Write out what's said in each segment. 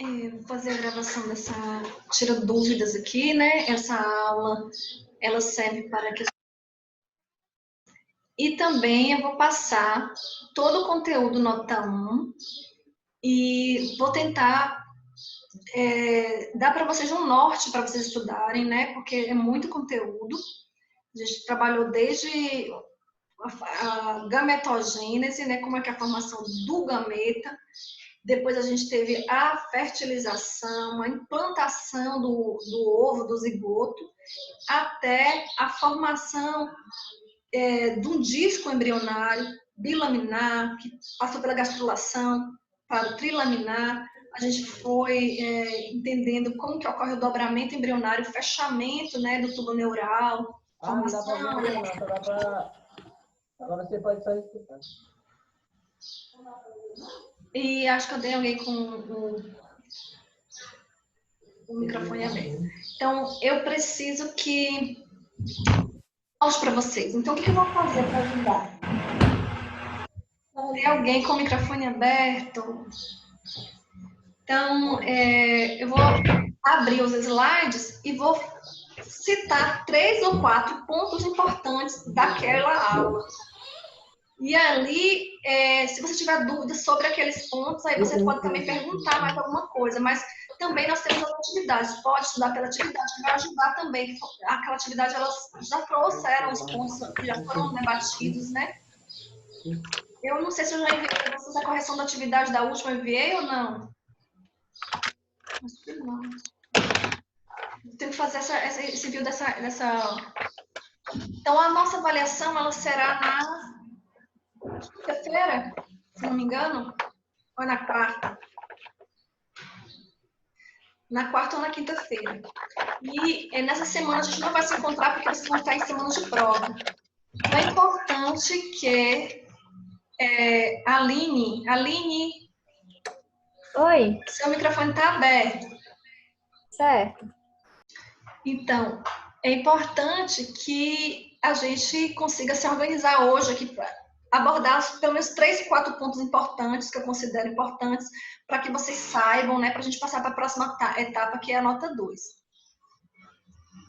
Vou fazer a gravação dessa, tira dúvidas aqui, né? Essa aula, ela serve para que... E também eu vou passar todo o conteúdo nota 1 e vou tentar dar para vocês um norte para vocês estudarem, né? Porque é muito conteúdo. A gente trabalhou desde a gametogênese, né? Como é que é a formação do gameta. Depois a gente teve a fertilização, a implantação do ovo, do zigoto, até a formação de um disco embrionário bilaminar, que passou pela gastrulação para o trilaminar. A gente foi entendendo como que ocorre o dobramento embrionário, o fechamento, né, do tubo neural, formação... Não dá para ver, agora você pode só escutar. E acho que eu dei alguém com o microfone aberto. Então, eu preciso que... mostre para vocês. Então, o que eu vou fazer para ajudar? Tem alguém com o microfone aberto? Então, eu vou abrir os slides e vou citar 3 ou 4 pontos importantes daquela aula. E ali, se você tiver dúvidas sobre aqueles pontos, aí você pode também perguntar mais alguma coisa. Mas também nós temos as atividades. Pode estudar pela atividade, que vai ajudar também. Aquela atividade, elas já trouxeram os pontos que já foram debatidos, né? Eu não sei se eu já enviei para vocês a correção da atividade da última, enviei ou não? Acho que não. Tenho que fazer esse envio dessa... Então, a nossa avaliação, ela será na quinta-feira, se não me engano, ou na quarta? Na quarta ou na quinta-feira. E nessa semana a gente não vai se encontrar porque vocês vão estar em semana de prova. Então, é importante que Aline... Oi. Seu microfone está aberto. Certo. Então, é importante que a gente consiga se organizar hoje aqui para abordar pelo menos 3, 4 pontos importantes, que eu considero importantes, para que vocês saibam, né, para a gente passar para a próxima etapa, que é a nota 2.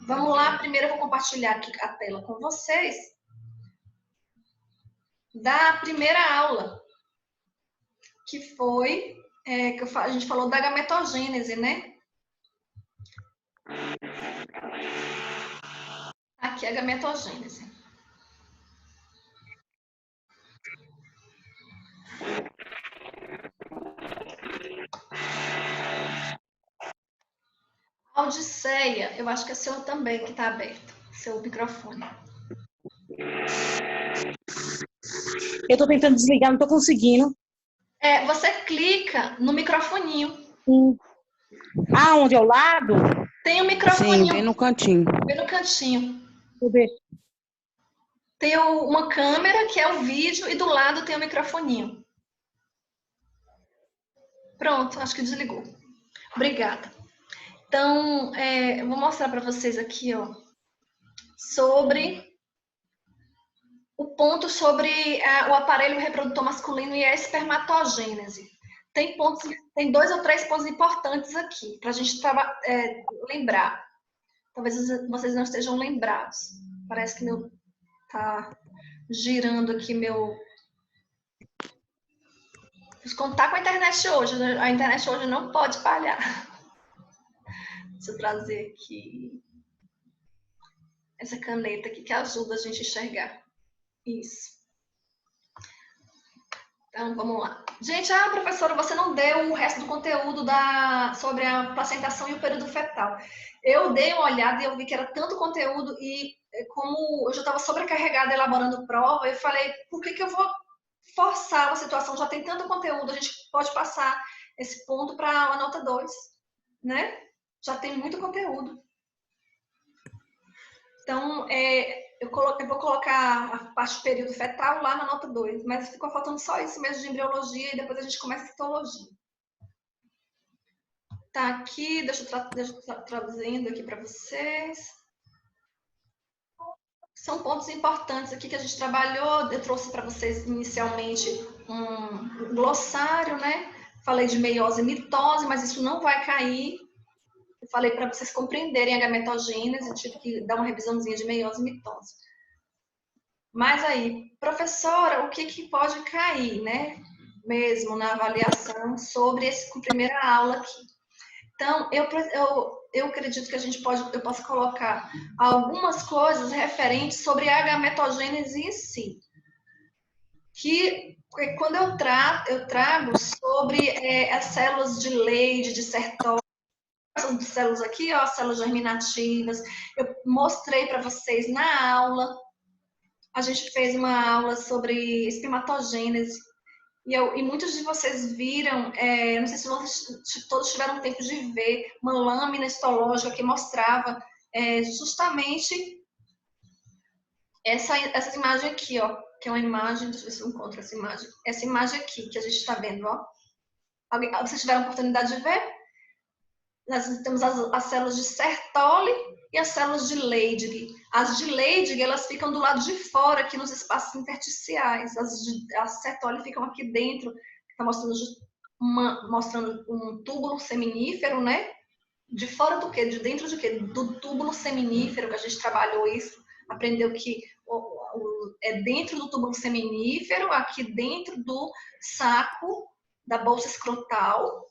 Vamos lá, primeiro eu vou compartilhar aqui a tela com vocês da primeira aula, que foi, a gente falou da gametogênese, né? Aqui é a gametogênese. Odisseia, eu acho que é seu também que está aberto, seu microfone. Eu estou tentando desligar, não estou conseguindo. Você clica no microfoninho. Ah, onde é o lado? Tem um microfoninho. Sim, bem no cantinho. Bem no cantinho. Deixa eu ver. Tem uma câmera, que é o vídeo, e do lado tem o microfoninho. Pronto, acho que desligou. Obrigada. Então, eu vou mostrar para vocês aqui, ó, sobre o ponto sobre o aparelho reprodutor masculino e a espermatogênese. Tem 2 ou 3 pontos importantes aqui, para a gente lembrar. Talvez vocês não estejam lembrados. Parece que tá girando aqui meu... Preciso contar com a internet hoje. A internet hoje não pode falhar. Deixa eu trazer aqui essa caneta aqui que ajuda a gente a enxergar. Isso. Então, vamos lá. Gente, professora, você não deu o resto do conteúdo sobre a placentação e o período fetal. Eu dei uma olhada e eu vi que era tanto conteúdo e como eu já estava sobrecarregada elaborando prova, eu falei, por que eu vou forçar uma situação? Já tem tanto conteúdo, a gente pode passar esse ponto para a nota 2, né? Já tem muito conteúdo. Então, eu vou colocar a parte do período fetal lá na nota 2, mas ficou faltando só isso mesmo de embriologia e depois a gente começa a citologia. Tá aqui, deixa eu traduzindo aqui para vocês. São pontos importantes aqui que a gente trabalhou. Eu trouxe para vocês inicialmente um glossário, né? falei de meiose e mitose, mas isso não vai cair. Eu falei para vocês compreenderem a gametogênese, eu tive que dar uma revisãozinha de meiose e mitose. Mas aí, professora, o que pode cair, né? Mesmo na avaliação sobre essa primeira aula aqui. Então, eu acredito que eu posso colocar algumas coisas referentes sobre a gametogênese em si. Que quando eu trago sobre as células de Leydig, de Sertoli, essas células aqui, ó, células germinativas, eu mostrei para vocês na aula. A gente fez uma aula sobre espermatogênese. E muitos de vocês viram, não sei se todos tiveram tempo de ver, uma lâmina histológica que mostrava justamente essa imagem aqui, ó, que é uma imagem, deixa eu ver se eu encontro essa imagem aqui que a gente está vendo, ó. Vocês tiveram a oportunidade de ver? Nós temos as células de Sertoli e as células de Leydig. As de Leydig, elas ficam do lado de fora, aqui nos espaços intersticiais. As Sertoli ficam aqui dentro, está mostrando um túbulo seminífero, né? De fora do quê? De dentro de quê? Do túbulo seminífero, que a gente trabalhou isso, aprendeu que é dentro do túbulo seminífero, aqui dentro do saco da bolsa escrotal,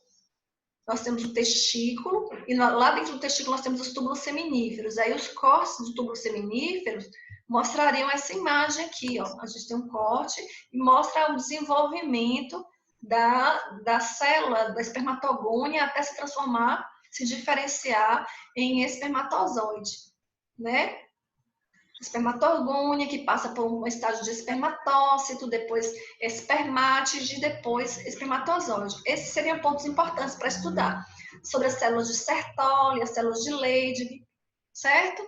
nós temos o testículo, e lá dentro do testículo nós temos os túbulos seminíferos. Aí os cortes dos túbulos seminíferos mostrariam essa imagem aqui, ó. A gente tem um corte e mostra o desenvolvimento da célula, da espermatogônia, até se transformar, se diferenciar em espermatozoide, né? Espermatogônia, que passa por um estágio de espermatócito, depois espermátide, depois espermatozoide. Esses seriam pontos importantes para estudar sobre as células de Sertoli, as células de Leydig, certo?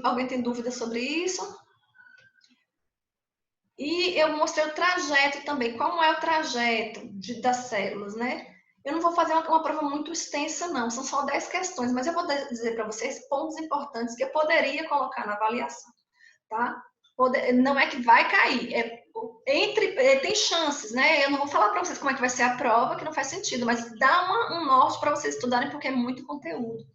Alguém tem dúvida sobre isso? E eu mostrei o trajeto também. Como é o trajeto das células, né? Eu não vou fazer uma prova muito extensa, não. São só 10 questões, mas eu vou dizer para vocês pontos importantes que eu poderia colocar na avaliação, tá? Não é que vai cair, tem chances, né? Eu não vou falar para vocês como é que vai ser a prova, que não faz sentido, mas dá um norte para vocês estudarem, porque é muito conteúdo.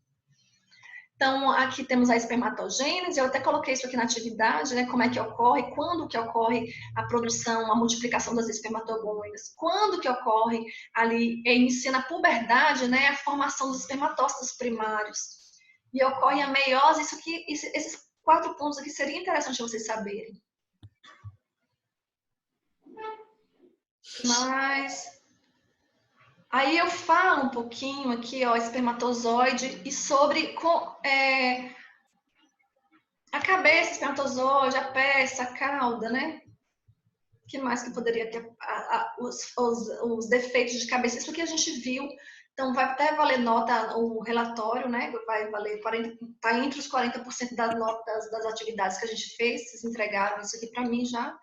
Então, aqui temos a espermatogênese, eu até coloquei isso aqui na atividade, né? Como é que ocorre, quando que ocorre a produção, a multiplicação das espermatogônias, quando que ocorre ali, inicia na puberdade, né? A formação dos espermatócitos primários. E ocorre a meiose, esses 4 pontos aqui seria interessante vocês saberem. Mas... Aí eu falo um pouquinho aqui, ó, espermatozoide, e sobre a cabeça, espermatozoide, a peça, a cauda, né? O que mais que poderia ter? Os defeitos de cabeça, isso que a gente viu. Então, vai até valer nota o relatório, né? Vai valer 40%, tá entre os 40% das notas das atividades que a gente fez, vocês entregaram isso aqui para mim já.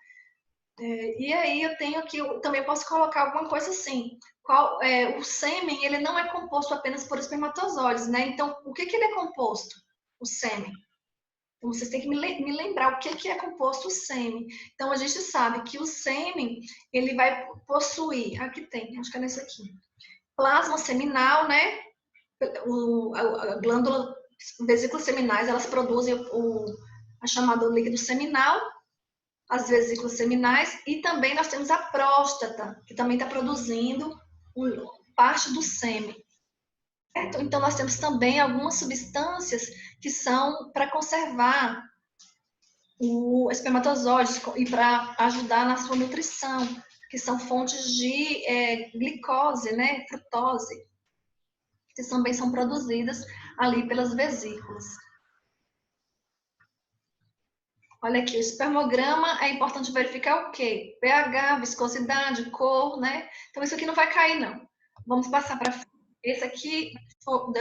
E aí eu tenho aqui, eu também posso colocar alguma coisa assim. O sêmen, ele não é composto apenas por espermatozoides, né? Então, o que ele é composto? O sêmen. Então, vocês têm que me lembrar o que é composto o sêmen. Então, a gente sabe que o sêmen, ele vai possuir, aqui tem, acho que é nesse aqui, plasma seminal, né? A glândula, vesículas seminais, elas produzem a chamada líquido seminal, as vesículas seminais, e também nós temos a próstata, que também está produzindo parte do sêmen. Certo? Então, nós temos também algumas substâncias que são para conservar o espermatozoide e para ajudar na sua nutrição, que são fontes de glicose, né, frutose, que também são produzidas ali pelas vesículas. Olha aqui, o espermograma é importante verificar o quê? pH, viscosidade, cor, né? Então, isso aqui não vai cair, não. Vamos passar para frente. Esse aqui, vou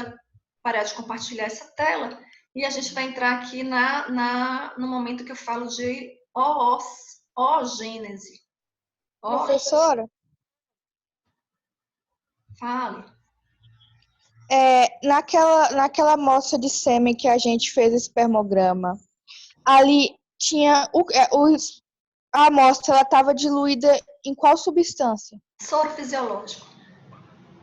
parar de compartilhar essa tela, e a gente vai entrar aqui no momento que eu falo de oogênese. Professora, Fale. naquela amostra de sêmen que a gente fez o espermograma, ali tinha a amostra, ela estava diluída em qual substância? Soro fisiológico.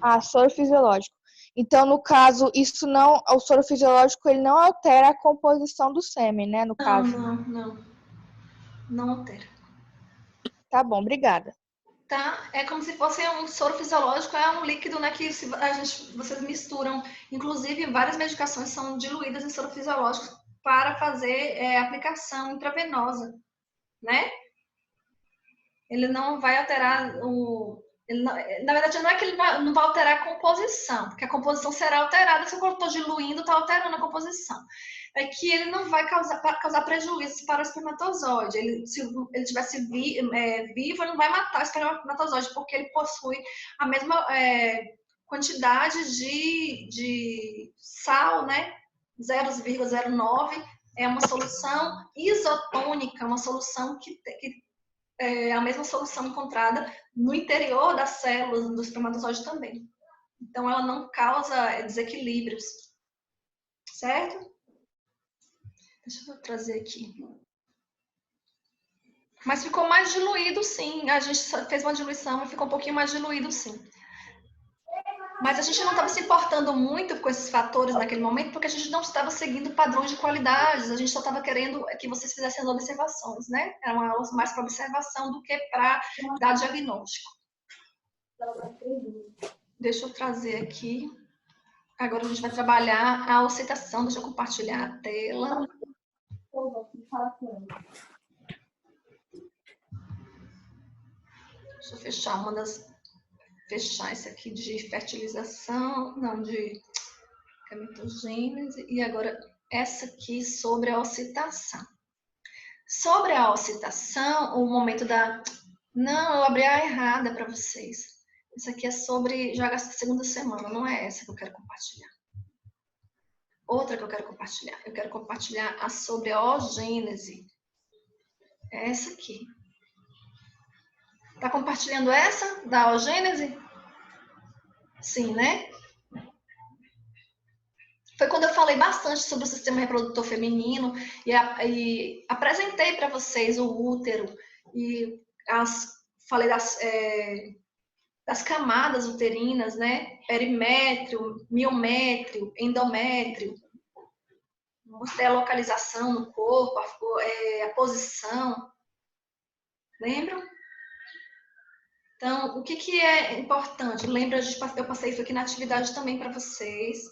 Ah, soro fisiológico. Então, no caso, isso não, o soro fisiológico ele não altera a composição do sêmen, né? No Não, caso. não. Não altera. Tá bom, obrigada. Tá? É como se fosse um soro fisiológico, é um líquido, né, que vocês misturam. Inclusive, várias medicações são diluídas em soro fisiológico para fazer aplicação intravenosa, né? Ele não vai alterar na verdade, não é que ele não vai alterar a composição, porque a composição será alterada se eu estou diluindo, está alterando a composição. É que ele não vai causar prejuízo para o espermatozoide. Se ele estivesse vivo, ele não vai matar o espermatozoide, porque ele possui a mesma quantidade de sal, né? 0,09 é uma solução isotônica, uma solução que é a mesma solução encontrada no interior das células do espermatozoide também. Então, ela não causa desequilíbrios, certo? Deixa eu trazer aqui. Mas ficou mais diluído, sim. A gente fez uma diluição e ficou um pouquinho mais diluído, sim. Mas a gente não estava se importando muito com esses fatores naquele momento, porque a gente não estava seguindo padrões de qualidades, a gente só estava querendo que vocês fizessem as observações, né? Era uma aula mais para observação do que para dar diagnóstico. Deixa eu trazer aqui. Agora a gente vai trabalhar a ocitação. Deixa eu compartilhar a tela. Deixa eu fechar esse aqui de fertilização, não, de gametogênese, e agora essa aqui sobre a ocitação. Sobre a ocitação, o momento da... Não, eu abri a errada para vocês. Isso aqui é sobre já a segunda semana, não é essa que eu quero compartilhar. Outra que eu quero compartilhar. Eu quero compartilhar a sobre a oogênese. É essa aqui. Tá compartilhando essa da oogênese? Sim, né? Foi quando eu falei bastante sobre o sistema reprodutor feminino e apresentei para vocês o útero e falei das camadas uterinas, né? Perimétrio, miométrio, endométrio. Mostrei a localização no corpo, a posição. Lembram? Então, o que é importante? Lembra, eu passei isso aqui na atividade também para vocês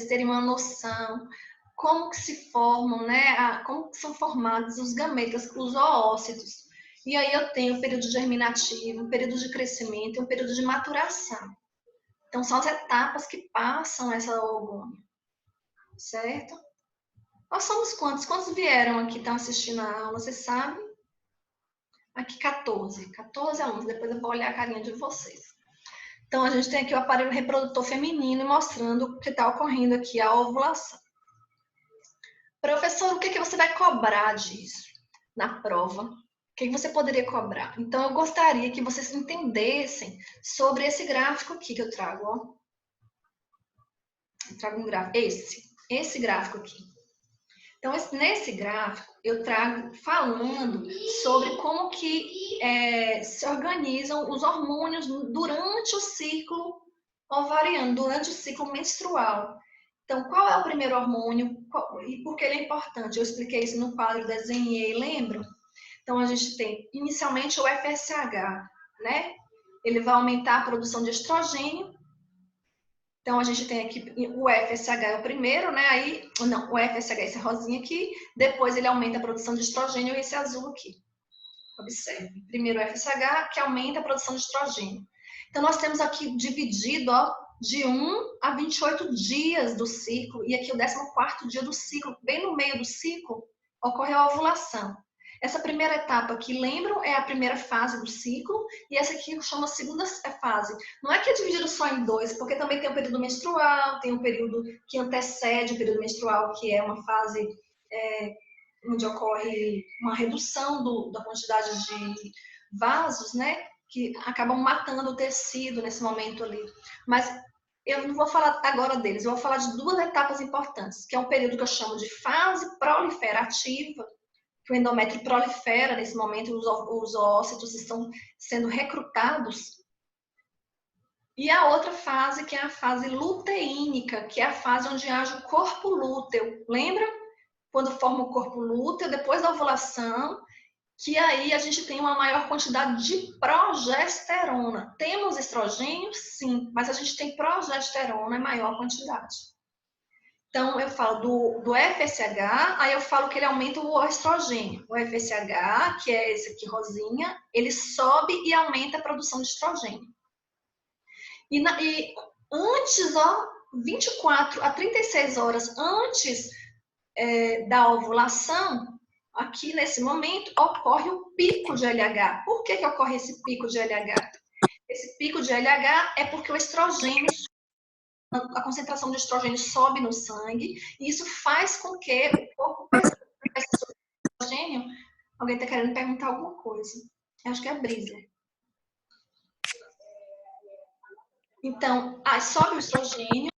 terem uma noção como que se formam, né? Como que são formados os gametas, os oócitos. E aí eu tenho o período germinativo, o período de crescimento e o período de maturação. Então, são as etapas que passam essa oogônia, certo? Nós somos quantos? Quantos vieram aqui, estão assistindo a aula, vocês sabem? Aqui 14 alunos, depois eu vou olhar a carinha de vocês. Então, a gente tem aqui o aparelho reprodutor feminino mostrando o que está ocorrendo aqui, a ovulação. Professor, o que você vai cobrar disso na prova? O que você poderia cobrar? Então, eu gostaria que vocês entendessem sobre esse gráfico aqui que eu trago, ó. Eu trago um gráfico, esse gráfico aqui. Então, nesse gráfico, eu trago falando sobre como que se organizam os hormônios durante o ciclo ovariano, durante o ciclo menstrual. Então, qual é o primeiro hormônio e por que ele é importante? Eu expliquei isso no quadro, desenhei, lembram? Então, a gente tem inicialmente o FSH, né? Ele vai aumentar a produção de estrogênio. Então, a gente tem aqui o FSH é o primeiro, né? Aí, não, o FSH é esse rosinha aqui. Depois, ele aumenta a produção de estrogênio e esse azul aqui. Observe. Primeiro o FSH, que aumenta a produção de estrogênio. Então, nós temos aqui dividido, ó, de 1 a 28 dias do ciclo. E aqui o 14º dia do ciclo, bem no meio do ciclo, ocorre a ovulação. Essa primeira etapa aqui, lembram, é a primeira fase do ciclo, e essa aqui chama a segunda fase. Não é que é dividido só em dois, porque também tem o período menstrual, tem o período que antecede o período menstrual, que é uma fase onde ocorre uma redução da quantidade de vasos, né, que acabam matando o tecido nesse momento ali. Mas eu não vou falar agora deles, eu vou falar de duas etapas importantes, que é um período que eu chamo de fase proliferativa, que o endométrio prolifera nesse momento, os oócitos estão sendo recrutados. E a outra fase, que é a fase luteínica, que é a fase onde age o corpo lúteo. Lembra? Quando forma o corpo lúteo, depois da ovulação, que aí a gente tem uma maior quantidade de progesterona. Temos estrogênio? Sim, mas a gente tem progesterona em maior quantidade. Então, eu falo do FSH, aí eu falo que ele aumenta o estrogênio. O FSH, que é esse aqui rosinha, ele sobe e aumenta a produção de estrogênio. E antes, 24 a 36 horas antes da ovulação, aqui nesse momento, ocorre o pico de LH. Por que ocorre esse pico de LH? Esse pico de LH é porque o estrogênio, a concentração de estrogênio sobe no sangue, e isso faz com que o corpo perceba esse estrogênio. Alguém está querendo perguntar alguma coisa? Acho que é a Brisa. Então, sobe o estrogênio,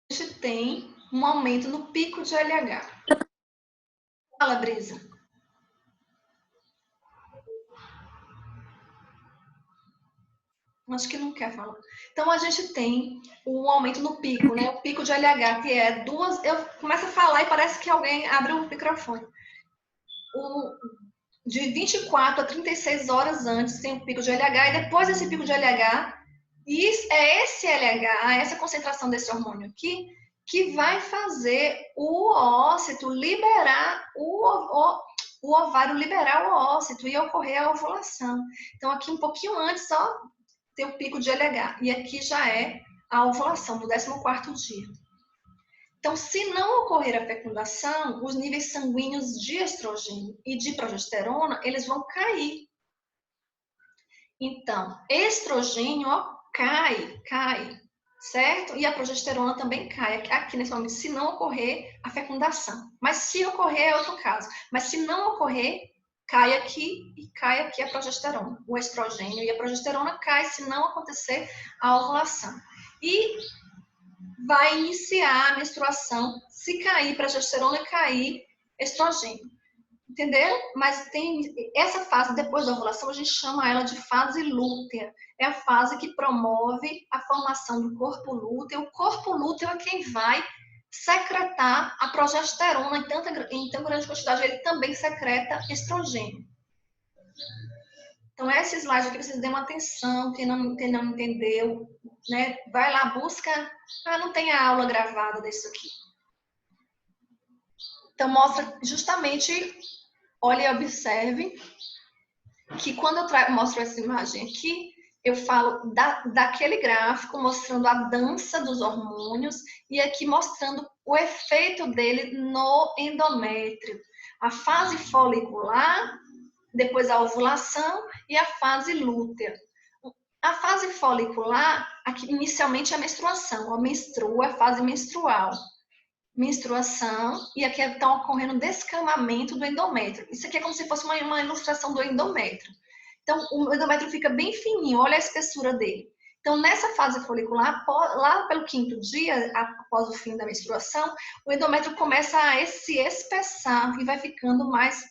a gente tem um aumento no pico de LH. Fala, Brisa. Acho que não quer falar. Então, a gente tem um aumento no pico, né? O pico de LH, que é duas... Eu começo a falar e parece que alguém abre o microfone. De 24 a 36 horas antes tem o pico de LH, e depois desse pico de LH, e é esse LH, essa concentração desse hormônio aqui, que vai fazer o ócito liberar o ovário liberar o ócito e ocorrer a ovulação. Então, aqui um pouquinho antes, tem o pico de LH. E aqui já é a ovulação, no 14º dia. Então, se não ocorrer a fecundação, os níveis sanguíneos de estrogênio e de progesterona, eles vão cair. Então, estrogênio, cai, certo? E a progesterona também cai, aqui nesse momento, se não ocorrer a fecundação. Mas se ocorrer, é outro caso. Mas se não ocorrer, cai aqui e cai aqui a progesterona. O estrogênio e a progesterona cai se não acontecer a ovulação. E vai iniciar a menstruação se cair progesterona e cair estrogênio. Entenderam? Mas tem essa fase depois da ovulação, a gente chama ela de fase lútea. É a fase que promove a formação do corpo lúteo. O corpo lúteo é quem vai secretar a progesterona em tão grande quantidade. Ele também secreta estrogênio. Então, esse slide aqui, vocês dêem uma atenção, quem não entendeu, né? Vai lá, busca. Não tem a aula gravada disso aqui. Então, mostra justamente, olha e observe, que quando eu mostro essa imagem aqui, eu falo daquele gráfico mostrando a dança dos hormônios e aqui mostrando o efeito dele no endométrio. A fase folicular, depois a ovulação e a fase lútea. A fase folicular, aqui inicialmente é a menstruação, menstrua, a fase menstrual. Menstruação, e aqui está ocorrendo descamamento do endométrio. Isso aqui é como se fosse uma ilustração do endométrio. Então, o endométrio fica bem fininho, olha a espessura dele. Então, nessa fase folicular, lá pelo 5º dia, após o fim da menstruação, o endométrio começa a se espessar e vai ficando mais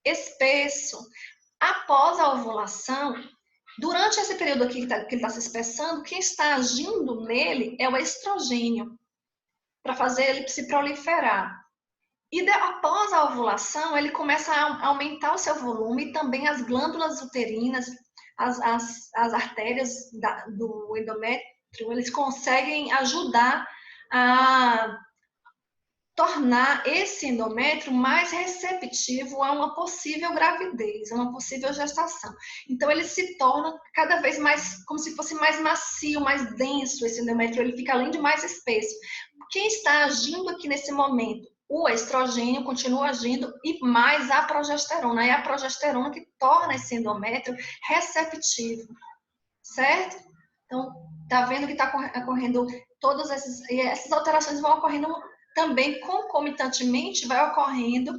espesso. Após a ovulação, durante esse período aqui que ele está se espessando, quem está agindo nele é o estrogênio, para fazer ele se proliferar. E após a ovulação, ele começa a aumentar o seu volume e também as glândulas uterinas, as artérias do endométrio, eles conseguem ajudar a tornar esse endométrio mais receptivo a uma possível gravidez, a uma possível gestação. Então, ele se torna cada vez mais, como se fosse mais macio, mais denso esse endométrio, ele fica além de mais espesso. Quem está agindo aqui nesse momento? O estrogênio continua agindo e mais a progesterona. É a progesterona que torna esse endométrio receptivo, certo? Então, tá vendo que está ocorrendo todas essas alterações vão ocorrendo também concomitantemente, vai ocorrendo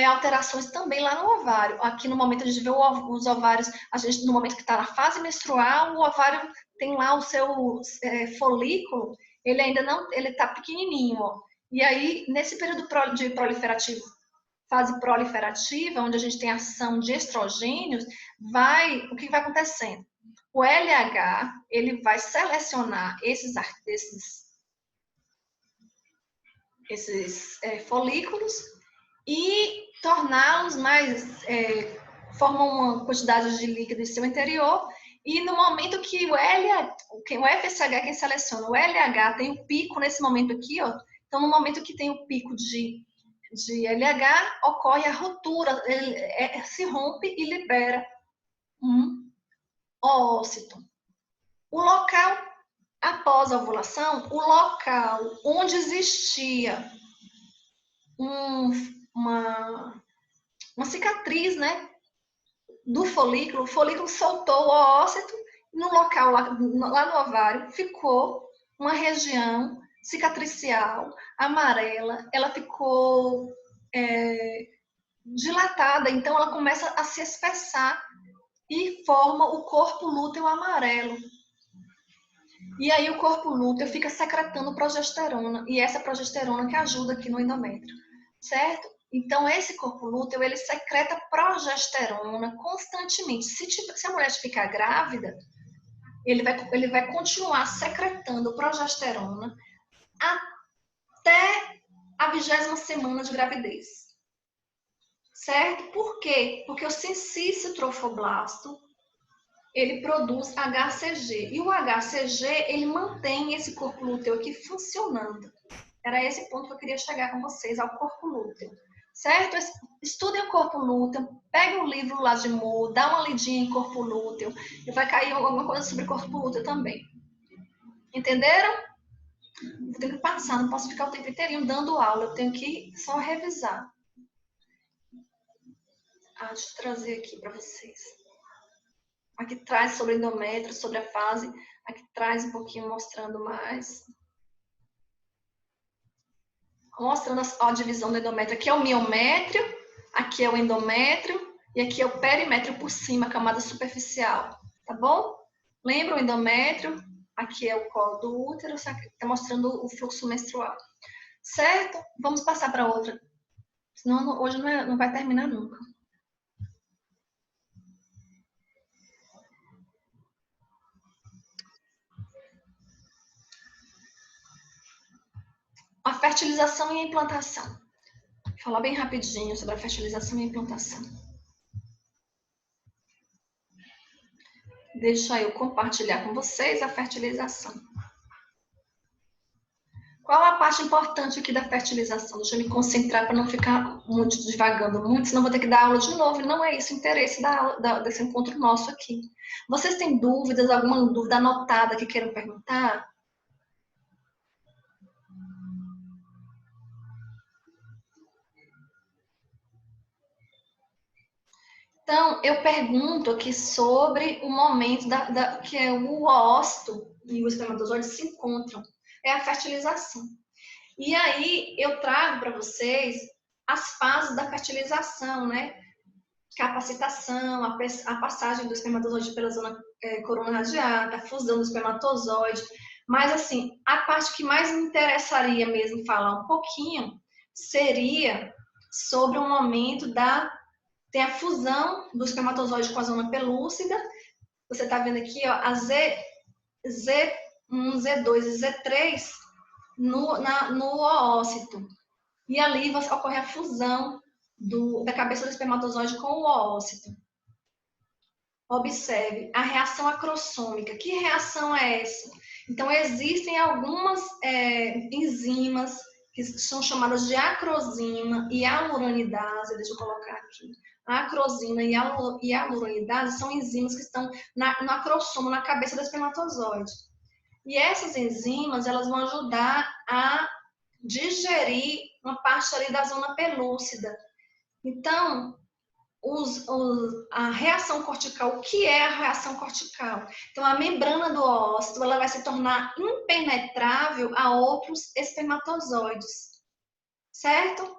alterações também lá no ovário. Aqui no momento a gente vê os ovários, no momento que está na fase menstrual, o ovário tem lá o seu folículo, ele ainda não, ele está pequenininho, ó. E aí, nesse período de proliferativo fase proliferativa, onde a gente tem ação de estrogênios, o que vai acontecendo? O LH, ele vai selecionar esses folículos e torná-los mais, formam uma quantidade de líquido em seu interior, e no momento que o FSH quem seleciona, o LH tem o pico nesse momento aqui, ó, então no momento que tem o pico de LH, ocorre a ruptura, ele se rompe e libera um oócito. O local, após a ovulação, o local onde existia uma cicatriz, né, do folículo, o folículo soltou o oócito, no local, lá no ovário, ficou uma região cicatricial, amarela, ela ficou dilatada, então ela começa a se espessar e forma o corpo lúteo amarelo. E aí o corpo lúteo fica secretando progesterona, e essa progesterona que ajuda aqui no endométrio, certo? Então esse corpo lúteo, ele secreta progesterona constantemente. Se a mulher ficar grávida, ele vai continuar secretando progesterona até a 20ª semana de gravidez. Certo? Por quê? Porque o sensício trofoblasto, ele produz HCG. E o HCG, ele mantém esse corpo lúteo aqui funcionando. Era esse ponto que eu queria chegar com vocês, ao corpo lúteo. Certo? Estudem o corpo lúteo, peguem o livro lá de Moore, dá uma lidinha em corpo lúteo, e vai cair alguma coisa sobre corpo lúteo também. Entenderam? Eu tenho que passar, não posso ficar o tempo inteirinho dando aula, eu tenho que só revisar. Deixa eu trazer aqui para vocês. Aqui traz sobre endométrio, sobre a fase. Aqui traz um pouquinho mostrando mais. Mostrando a divisão do endométrio. Aqui é o miométrio, aqui é o endométrio e aqui é o perimétrio por cima, a camada superficial. Tá bom? Lembra o endométrio? Aqui é o colo do útero, está mostrando o fluxo menstrual. Certo? Vamos passar para outra. Senão hoje não vai terminar nunca. A fertilização e a implantação. Vou falar bem rapidinho sobre a fertilização e a implantação. Deixa eu compartilhar com vocês a fertilização. Qual a parte importante aqui da fertilização? Deixa eu me concentrar para não ficar muito divagando muito, senão vou ter que dar aula de novo. Não é isso o interesse desse encontro nosso aqui. Vocês têm dúvidas, alguma dúvida anotada que queiram perguntar? Então, eu pergunto aqui sobre o momento que é o oócito e o espermatozoide se encontram. É a fertilização. E aí, eu trago para vocês as fases da fertilização, né? Capacitação, a passagem do espermatozoide pela zona corona radiata, a fusão do espermatozoide. Mas, assim, a parte que mais me interessaria mesmo falar um pouquinho seria sobre o momento tem a fusão do espermatozoide com a zona pelúcida. Você está vendo aqui, ó, a Z1, Z2 e Z3 no oócito. E ali ocorre a fusão da cabeça do espermatozoide com o oócito. Observe a reação acrossômica. Que reação é essa? Então, existem algumas enzimas que são chamadas de acrosina e aluronidase. Deixa eu colocar aqui. A acrosina e a aluronidase são enzimas que estão no acrossomo, na cabeça do espermatozoide. E essas enzimas, elas vão ajudar a digerir uma parte ali da zona pelúcida. Então, a reação cortical, o que é a reação cortical? Então, a membrana do oócito, ela vai se tornar impenetrável a outros espermatozoides, certo?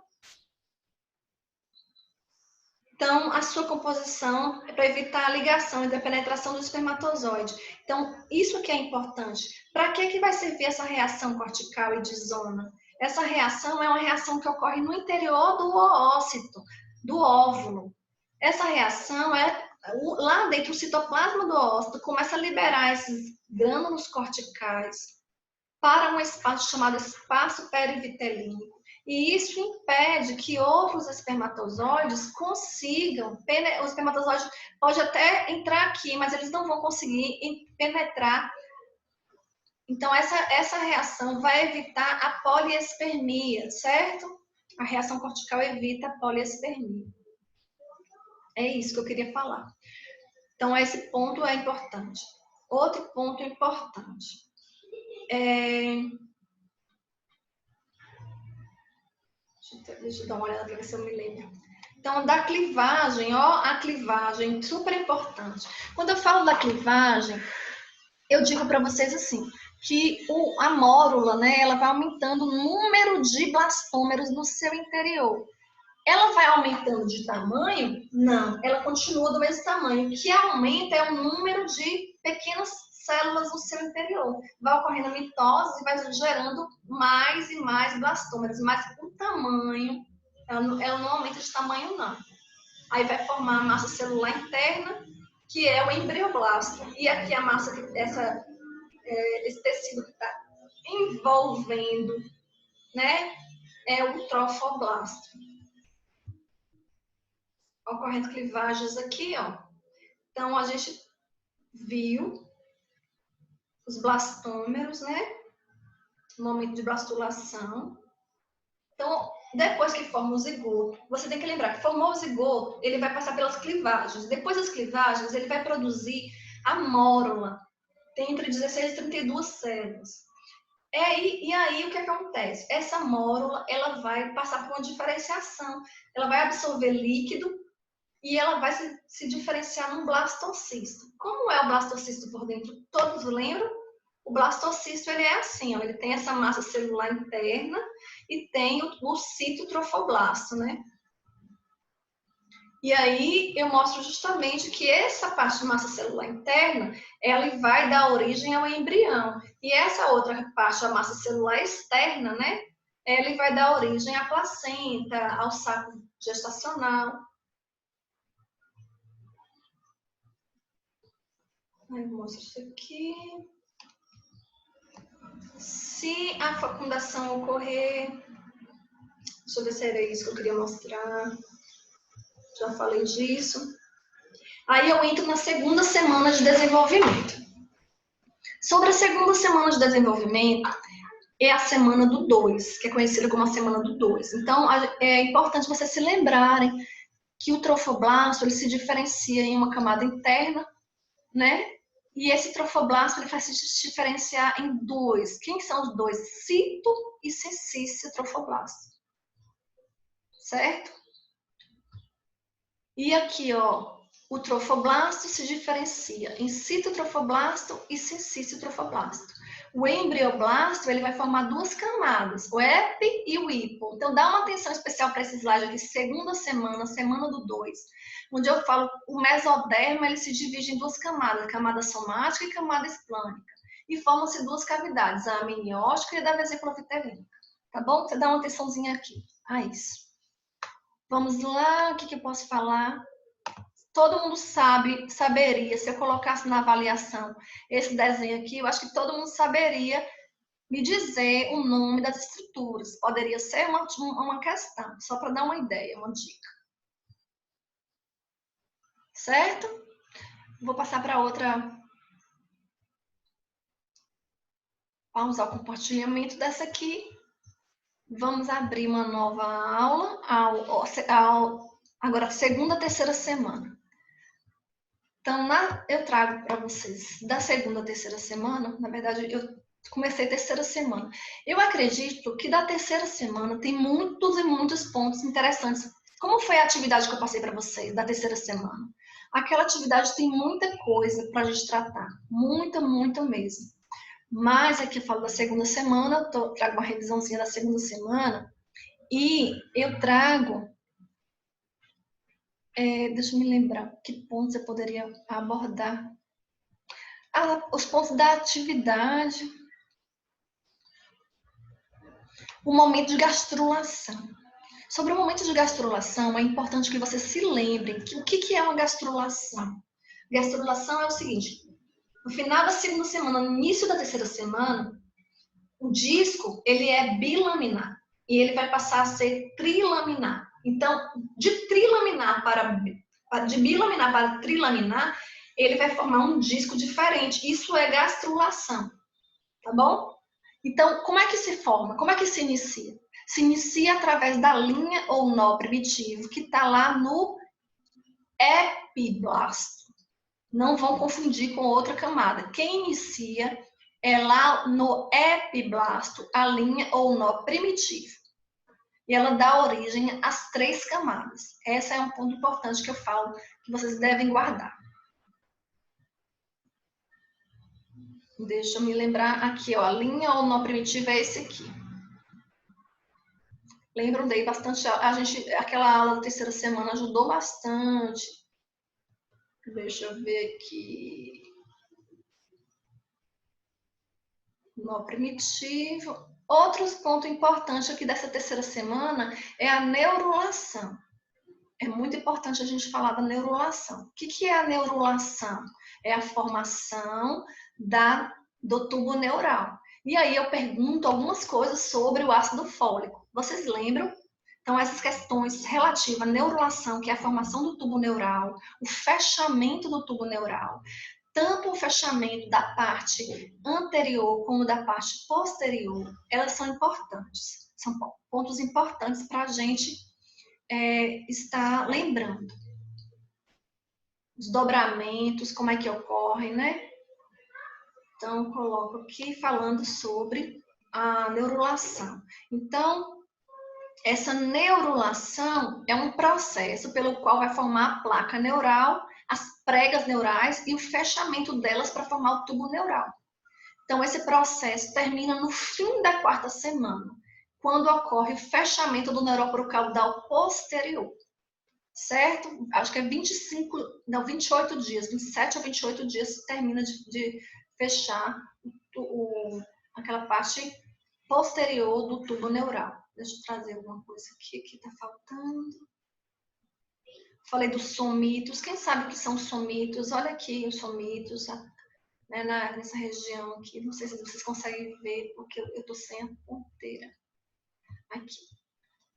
Então, a sua composição é para evitar a ligação entre a penetração do espermatozoide. Então, isso que é importante. Para que vai servir essa reação cortical e de zona? Essa reação é uma reação que ocorre no interior do oócito, do óvulo. Essa reação é lá dentro do citoplasma do oócito, começa a liberar esses grânulos corticais para um espaço chamado espaço perivitelínico. E isso impede que outros espermatozoides consigam, o espermatozoide pode até entrar aqui, mas eles não vão conseguir penetrar. Então, essa reação vai evitar a poliespermia, certo? A reação cortical evita a poliespermia. É isso que eu queria falar. Então, esse ponto é importante. Outro ponto importante. Deixa eu dar uma olhada para ver se eu me lembro. Então, da clivagem, ó, a clivagem, super importante. Quando eu falo da clivagem, eu digo para vocês assim, que a mórula, né, ela vai aumentando o número de blastômeros no seu interior. Ela vai aumentando de tamanho? Não, ela continua do mesmo tamanho. O que aumenta é o número de pequenas células no seu interior. Vai ocorrendo a mitose e vai gerando mais e mais blastômeros, mas o tamanho, ela não aumenta de tamanho, não. Aí vai formar a massa celular interna, que é o embrioblasto. E aqui a massa, esse tecido que está envolvendo, né, é o trofoblasto. Ocorrendo clivagens aqui, ó. Então, a gente viu os blastômeros, né? No momento de blastulação. Então, depois que forma o zigoto, você tem que lembrar que formou o zigoto, ele vai passar pelas clivagens. Depois das clivagens, ele vai produzir a mórula. Tem entre 16 e 32 células. E aí, o que acontece? Essa mórula, ela vai passar por uma diferenciação. Ela vai absorver líquido e ela vai se diferenciar num blastocisto. Como é o blastocisto por dentro? Todos lembram? O blastocisto, ele é assim, ó, ele tem essa massa celular interna e tem o citotrofoblasto, né? E aí eu mostro justamente que essa parte de massa celular interna, ela vai dar origem ao embrião. E essa outra parte, a massa celular externa, né? Ela vai dar origem à placenta, ao saco gestacional. Aí eu mostro isso aqui. Se a fecundação ocorrer, deixa eu ver se era isso que eu queria mostrar. Já falei disso. Aí eu entro na segunda semana de desenvolvimento. Sobre a segunda semana de desenvolvimento, é a semana do 2, que é conhecida como a semana do 2. Então, é importante vocês se lembrarem que o trofoblasto ele se diferencia em uma camada interna, né? E esse trofoblasto ele vai se diferenciar em dois. Quem são os dois? Cito e sensício trofoblasto. Certo? E aqui, ó, o trofoblasto se diferencia em citotrofoblasto e sensício trofoblasto. O embrioblasto, ele vai formar duas camadas, o epi e o hipo. Então, dá uma atenção especial para esse slide aqui, segunda semana, semana do 2, onde eu falo o mesoderma, ele se divide em duas camadas, camada somática e camada esplânica. E formam-se duas cavidades, a amniótica e a da vesícula vitelínica. Tá bom? Você dá uma atençãozinha aqui a isso. Vamos lá, o que eu posso falar? Todo mundo saberia, se eu colocasse na avaliação esse desenho aqui, eu acho que todo mundo saberia me dizer o nome das estruturas. Poderia ser uma questão, só para dar uma ideia, uma dica. Certo? Vou passar para outra. Vamos ao compartilhamento dessa aqui. Vamos abrir uma nova aula, agora segunda, terceira semana. Então, eu trago para vocês da segunda, terceira semana, na verdade, eu comecei a terceira semana. Eu acredito que da terceira semana tem muitos e muitos pontos interessantes. Como foi a atividade que eu passei para vocês da terceira semana? Aquela atividade tem muita coisa para a gente tratar, muita mesmo. Mas aqui eu falo da segunda semana, trago uma revisãozinha da segunda semana e eu trago... deixa eu me lembrar, que pontos eu poderia abordar? Os pontos da atividade. O momento de gastrulação. Sobre o momento de gastrulação, é importante que vocês se lembrem que o que é uma gastrulação. Gastrulação é o seguinte: no final da segunda semana, no início da terceira semana, o disco ele é bilaminar e ele vai passar a ser trilaminar. Então, de bilaminar para trilaminar, ele vai formar um disco diferente. Isso é gastrulação, tá bom? Então, como é que se forma? Como é que se inicia? Se inicia através da linha ou nó primitivo que está lá no epiblasto. Não vão confundir com outra camada. Quem inicia é lá no epiblasto, a linha ou nó primitivo. E ela dá origem às 3 camadas. Esse é um ponto importante que eu falo que vocês devem guardar. Deixa eu me lembrar aqui, ó, a linha ou nó primitivo é esse aqui. Lembram, dei bastante, aquela aula da terceira semana ajudou bastante. Deixa eu ver aqui. Nó primitivo. Outro ponto importante aqui dessa terceira semana é a neurulação. É muito importante a gente falar da neurulação. O que é a neurulação? É a formação do tubo neural. E aí eu pergunto algumas coisas sobre o ácido fólico. Vocês lembram? Então, essas questões relativas à neurulação, que é a formação do tubo neural, o fechamento do tubo neural, tanto o fechamento da parte anterior como da parte posterior, elas são importantes. São pontos importantes para a gente estar lembrando. Os dobramentos, como é que ocorrem, né? Então, coloco aqui falando sobre a neurulação. Então, essa neurulação é um processo pelo qual vai formar a placa neural, as pregas neurais e o fechamento delas para formar o tubo neural. Então, esse processo termina no fim da 4ª semana, quando ocorre o fechamento do neuróporo caudal posterior. Certo? Acho que é 28 dias, 27 a 28 dias termina de fechar aquela parte posterior do tubo neural. Deixa eu trazer alguma coisa aqui que está faltando. Falei dos somitos. Quem sabe o que são somitos? Olha aqui os somitos, né, nessa região aqui. Não sei se vocês conseguem ver, porque eu estou sem a ponteira. Aqui.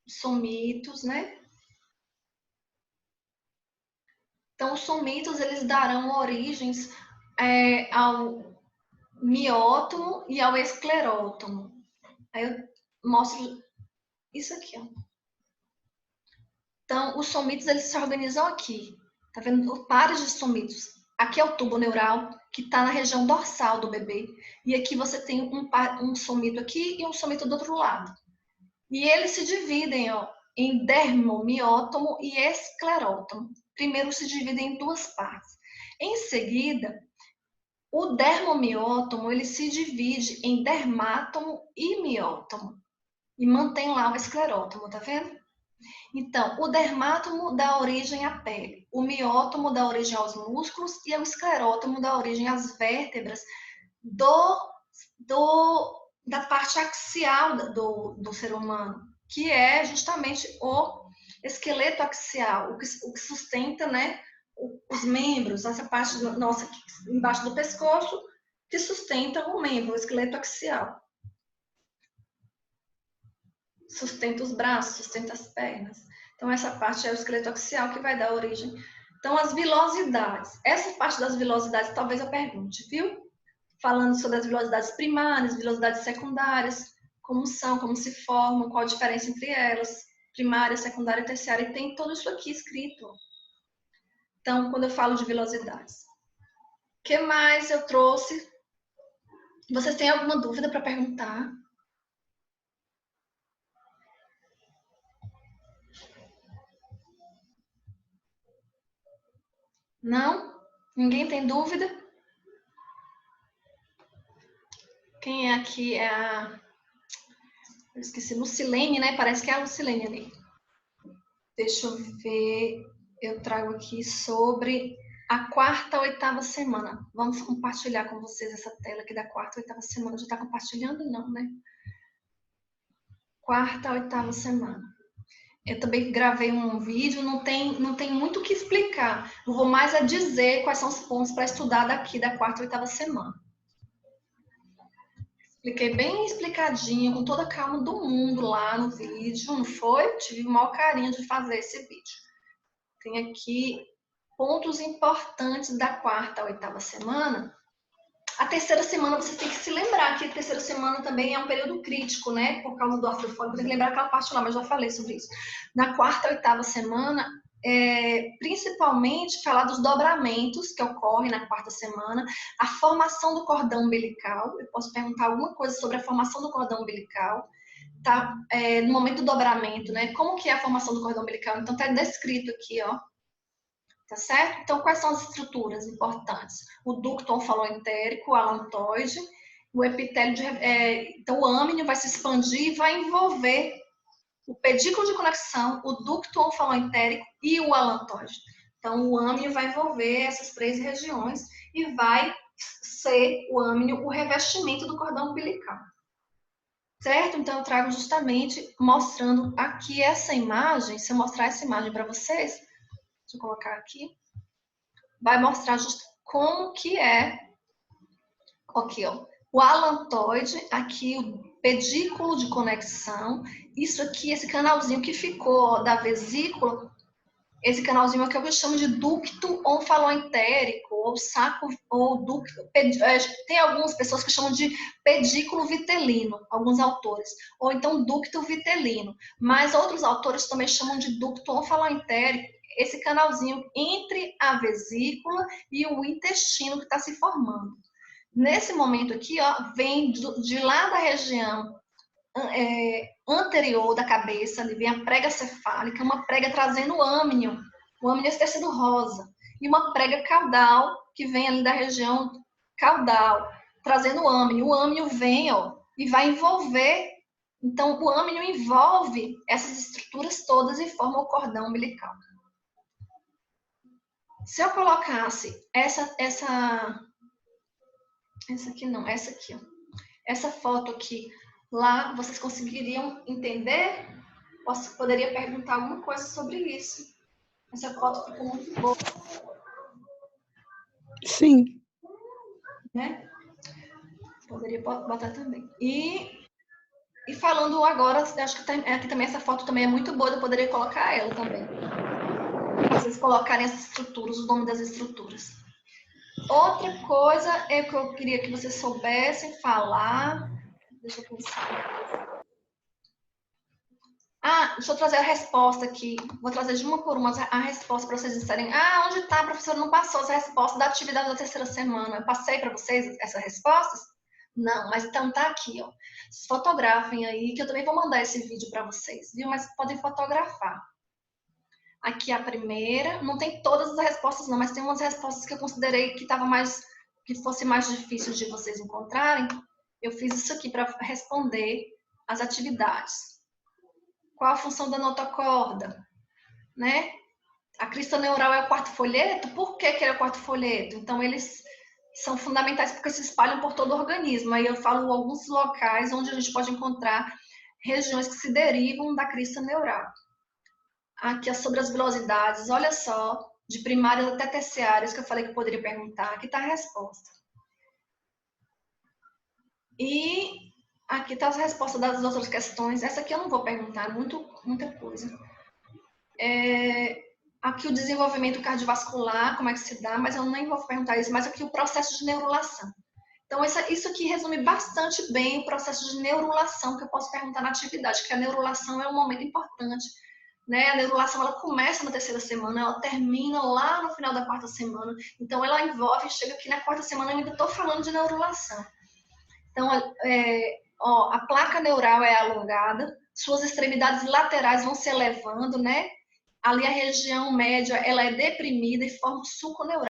Os somitos, né? Então, os somitos, eles darão origens ao miótomo e ao esclerótomo. Aí eu mostro isso aqui, ó. Então, os somitos, eles se organizam aqui. Tá vendo? Pares de somitos. Aqui é o tubo neural, que está na região dorsal do bebê. E aqui você tem um somito aqui e um somito do outro lado. E eles se dividem, ó, em dermomiótomo e esclerótomo. Primeiro se dividem em 2 partes. Em seguida, o dermomiótomo ele se divide em dermátomo e miótomo. E mantém lá o esclerótomo, tá vendo? Então, o dermátomo dá origem à pele, o miótomo dá origem aos músculos e o esclerótomo dá origem às vértebras da parte axial do ser humano, que é justamente o esqueleto axial, o que sustenta, né, os membros, essa parte nossa aqui, embaixo do pescoço, que sustenta o membro, o esqueleto axial. Sustenta os braços, sustenta as pernas. Então, essa parte é o esqueleto axial que vai dar origem. Então, as vilosidades. Essa parte das vilosidades, talvez eu pergunte, viu? Falando sobre as vilosidades primárias, vilosidades secundárias, como são, como se formam, qual a diferença entre elas, primária, secundária e terciária. E tem tudo isso aqui escrito. Então, quando eu falo de velocidades. O que mais eu trouxe? Vocês têm alguma dúvida para perguntar? Não? Ninguém tem dúvida? Quem é aqui? É a... Eu esqueci, Lucilene, né? Parece que é a Lucilene ali. Deixa eu ver. Eu trago aqui sobre a 4ª, 8ª semana. Vamos compartilhar com vocês essa tela aqui da 4ª, 8ª semana. Já está compartilhando? Não, né? quarta a oitava semana. Eu também gravei um vídeo, não tem muito o que explicar. Eu vou mais a dizer quais são os pontos para estudar daqui da quarta a oitava semana. Expliquei bem explicadinho, com toda a calma do mundo lá no vídeo, não foi? Tive o maior carinho de fazer esse vídeo. Tem aqui pontos importantes da quarta a oitava semana. A terceira semana, você tem que se lembrar que a terceira semana também é um período crítico, né? Por causa do ácido fólico, tem que lembrar aquela parte lá, mas já falei sobre isso. Na quarta e oitava semana, principalmente falar dos dobramentos que ocorrem na quarta semana, a formação do cordão umbilical. Eu posso perguntar alguma coisa sobre a formação do cordão umbilical, tá? No momento do dobramento, né? Como que é a formação do cordão umbilical? Então, tá descrito aqui, ó. Tá certo? Então, quais são as estruturas importantes? O ducto onfaloentérico, o alantoide, o epitélio então o âmnio vai se expandir e vai envolver o pedículo de conexão, o ducto onfaloentérico e o alantoide. Então, o âmnio vai envolver essas três regiões e vai ser o âmnio o revestimento do cordão umbilical. Certo? Então, eu trago justamente mostrando aqui essa imagem. Se eu mostrar essa imagem para vocês, deixa eu colocar aqui, vai mostrar como que é, aqui, ó, o alantoide, aqui o pedículo de conexão, isso aqui, esse canalzinho que ficou da vesícula, esse canalzinho aqui é o que eu chamo de ducto onfaloentérico, ou saco, ou ducto, tem algumas pessoas que chamam de pedículo vitelino, alguns autores, ou então ducto vitelino, mas outros autores também chamam de ducto onfaloentérico, esse canalzinho entre a vesícula e o intestino que está se formando. Nesse momento aqui, ó, vem de lá da região anterior da cabeça, ali vem a prega cefálica, uma prega trazendo o âmnio esse tecido rosa, e uma prega caudal, que vem ali da região caudal, trazendo o âmnio vem, ó, e vai envolver, então o âmnio envolve essas estruturas todas e forma o cordão umbilical. Se eu colocasse essa aqui não, essa aqui, ó, essa foto aqui, lá, vocês conseguiriam entender? Poderia perguntar alguma coisa sobre isso. Essa foto ficou muito boa. Sim. Né? Poderia botar também. E falando agora, acho que aqui também essa foto também é muito boa, eu poderia colocar ela também. Para vocês colocarem as estruturas, o nome das estruturas. Outra coisa é que eu queria que vocês soubessem falar. Deixa eu pensar. Deixa eu trazer a resposta aqui. Vou trazer de uma por uma a resposta para vocês disserem. Onde está, professora? Não passou essa resposta da atividade da terceira semana. Eu passei para vocês essas respostas? Não, mas então tá aqui, ó. Fotografem aí, que eu também vou mandar esse vídeo para vocês, viu? Mas podem fotografar. Aqui a primeira, não tem todas as respostas não, mas tem umas respostas que eu considerei que fosse mais difícil de vocês encontrarem. Eu fiz isso aqui para responder as atividades. Qual a função da notocorda? Né? A crista neural é o quarto folheto? Por que ele é o quarto folheto? Então, eles são fundamentais porque se espalham por todo o organismo. Aí eu falo alguns locais onde a gente pode encontrar regiões que se derivam da crista neural. Aqui é sobre as velocidades, olha só, de primárias até terciárias, que eu falei que poderia perguntar. Aqui está a resposta. E aqui está as respostas das outras questões. Essa aqui eu não vou perguntar, muita coisa. Aqui o desenvolvimento cardiovascular, como é que se dá, mas eu nem vou perguntar isso, mas aqui o processo de neurulação. Então, isso aqui resume bastante bem o processo de neurulação que eu posso perguntar na atividade, que a neurulação é um momento importante. Né? A neurulação ela começa na terceira semana, ela termina lá no final da quarta semana. Então, ela envolve, chega aqui na quarta semana, eu ainda estou falando de neurulação. Então, a placa neural é alongada, suas extremidades laterais vão se elevando, né? Ali a região média ela é deprimida e forma o sulco neural.